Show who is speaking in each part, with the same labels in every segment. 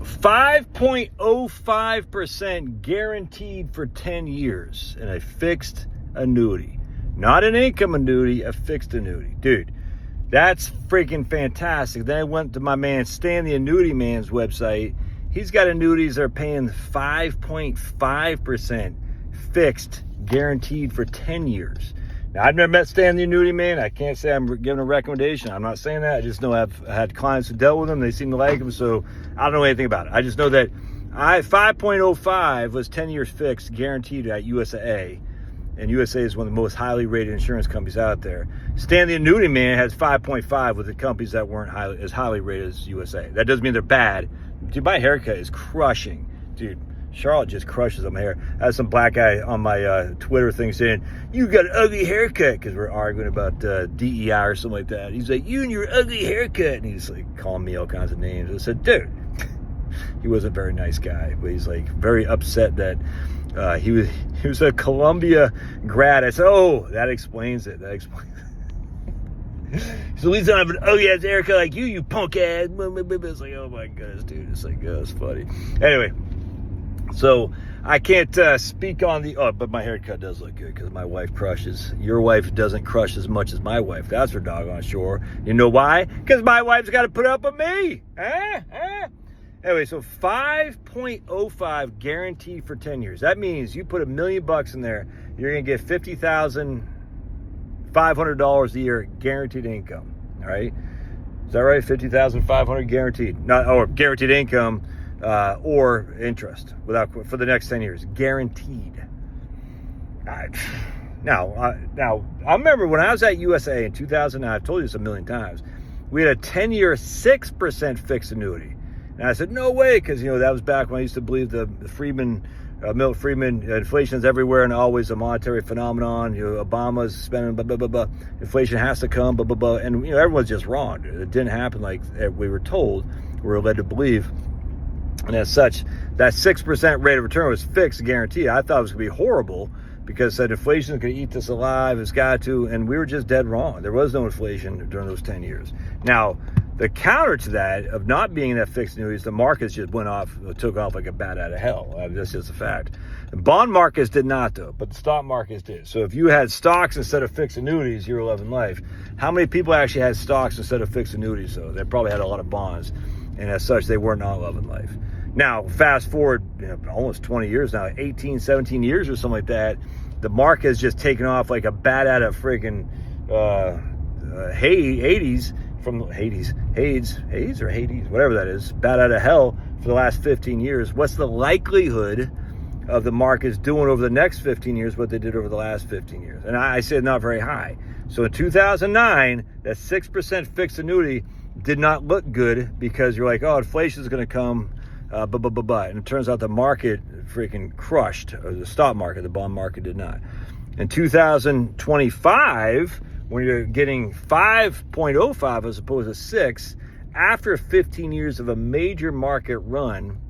Speaker 1: 5.05% guaranteed for 10 years in a fixed annuity. Not an income annuity, a fixed annuity. Dude, that's freaking fantastic. Then I went to my man Stan the Annuity Man's website. He's got annuities that are paying 5.5% fixed guaranteed for 10 years. Now, I've never met Stan the Annuity Man. I can't say I'm giving a recommendation. I'm not saying that. I just know I've had clients who dealt with him. They seem to like him, so I don't know anything about it. I just know that 5.05 was 10 years fixed, guaranteed at USAA. And USAA is one of the most highly rated insurance companies out there. Stan the Annuity Man has 5.5 with the companies that weren't as highly rated as USAA. That doesn't mean they're bad. Dude, my haircut is crushing. Dude, Charlotte just crushes on my hair. I had some black guy on my Twitter thing saying, "You got an ugly haircut," because we're arguing about DEI or something like that. He's like, "You and your ugly haircut." And he's like calling me all kinds of names. I said, dude, he was a very nice guy, but he's like very upset that he was a Columbia grad. I said, oh, that explains it. That explains it. So at least I don't have an ugly ass haircut like you punk ass. It's like, oh my goodness, dude. It's like, oh, it's funny. Anyway, so I can't speak on but my haircut does look good because my wife crushes. Your wife doesn't crush as much as my wife. That's for doggone sure. You know why? Because my wife's got to put up with me. Anyway, so 5.05 guaranteed for 10 years. That means you put $1 million in there, you're going to get $50,500 a year guaranteed income. All right? Is that right? $50,500 guaranteed. Or guaranteed income or interest for the next 10 years. Guaranteed. Now, I remember when I was at USA in 2009, I've told you this a million times, we had a 10-year 6% fixed annuity. And I said, no way, because, that was back when I used to believe the Milton Friedman, inflation is everywhere and always a monetary phenomenon. Obama's spending, blah, blah, blah, blah. Inflation has to come, blah, blah, blah. And, everyone's just wrong. It didn't happen like we were told, we were led to believe. And as such, that 6% rate of return was fixed, guaranteed. I thought it was going to be horrible because that inflation is going to eat us alive. It's got to. And we were just dead wrong. There was no inflation during those 10 years. Now, the counter to that of not being that fixed annuities, the markets just took off like a bat out of hell. That's just a fact. The bond markets did not, though, but the stock markets did. So if you had stocks instead of fixed annuities, you were loving life. How many people actually had stocks instead of fixed annuities, though? They probably had a lot of bonds, and as such, they were not loving life. Now, fast forward almost 20 years now, 18, 17 years or something like that, the market has just taken off like a bat out of friggin' Hades. From Hades, whatever that is, bat out of hell for the last 15 years. What's the likelihood of the markets doing over the next 15 years what they did over the last 15 years? And I said not very high. So in 2009, that 6% fixed annuity did not look good because you're like, oh, inflation is going to come, And it turns out the market freaking crushed, or the stock market, the bond market did not. In 2025, when you're getting 5.05 as opposed to 6, after 15 years of a major market run,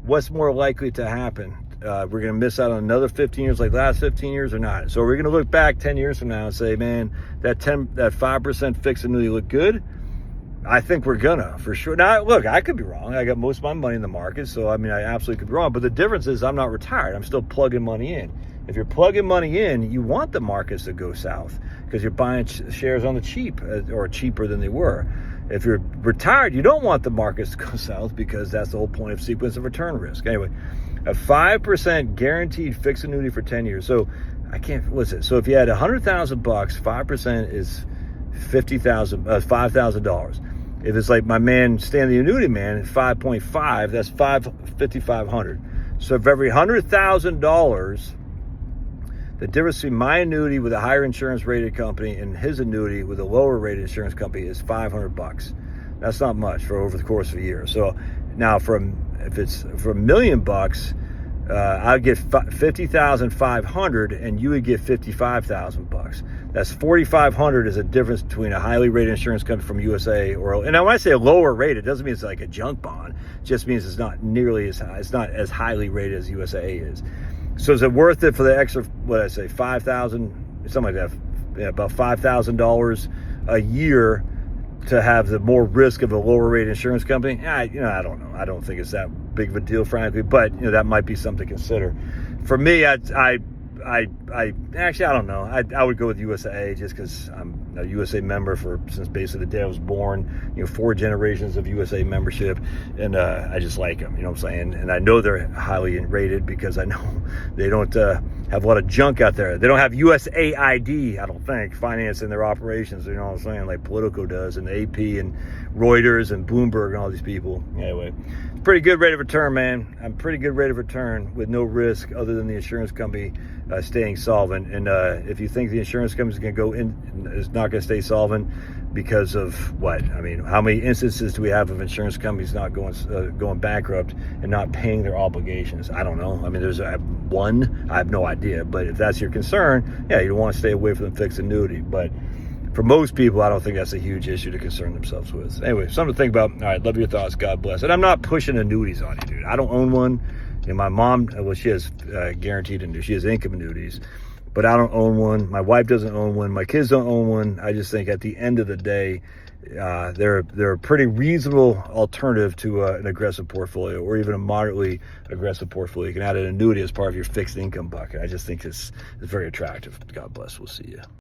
Speaker 1: what's more likely to happen? We're going to miss out on another 15 years like the last 15 years or not? So we're going to look back 10 years from now and say, man, that 5% fixed annuity looked good. I think we're gonna, for sure. Now, look, I could be wrong. I got most of my money in the market, so I absolutely could be wrong. But the difference is I'm not retired. I'm still plugging money in. If you're plugging money in, you want the markets to go south because you're buying shares on the cheap or cheaper than they were. If you're retired, you don't want the markets to go south because that's the whole point of sequence of return risk. Anyway, a 5% guaranteed fixed annuity for 10 years. So So if you had $100,000, 5% is $5,000. If it's like my man Stan the Annuity Man, 5.5, that's $5,500. So for every $100,000, the difference between my annuity with a higher insurance rated company and his annuity with a lower rated insurance company is $500. That's not much for over the course of a year. So now if it's for $1 million, I'd get $50,500 and you would get $55,000. That's $4,500 is a difference between a highly rated insurance company from USA and when I say a lower rated, it doesn't mean it's like a junk bond. It just means it's not nearly as high. It's not as highly rated as USA is. So is it worth it for the extra, $5,000, something like that, about $5,000 a year to have the more risk of a lower rate insurance company, I don't know. I don't think it's that big of a deal, frankly, but that might be something to consider. For me, I actually, I don't know. I would go with USAA just because I'm a USA member since basically the day I was born. 4 generations of USA membership, and I just like them. You know what I'm saying? And I know they're highly rated because I know they don't have a lot of junk out there. They don't have USAID, I don't think, financing their operations. You know what I'm saying? Like Politico does, and AP and Reuters and Bloomberg and all these people. Anyway, pretty good rate of return, man. I'm pretty good rate of return with no risk other than the insurance company staying solvent. And if you think the insurance company is going to go in, is not going to stay solvent because of what? I mean, how many instances do we have of insurance companies not going bankrupt and not paying their obligations? I don't know. I mean, there's one. I have no idea. But if that's your concern, yeah, you want to stay away from the fixed annuity. But for most people, I don't think that's a huge issue to concern themselves with. Anyway, something to think about. All right, love your thoughts. God bless. And I'm not pushing annuities on you, dude. I don't own one. My mom, well, she has guaranteed annuities. She has income annuities, but I don't own one. My wife doesn't own one. My kids don't own one. I just think at the end of the day, they're a pretty reasonable alternative to an aggressive portfolio or even a moderately aggressive portfolio. You can add an annuity as part of your fixed income bucket. I just think it's very attractive. God bless. We'll see you.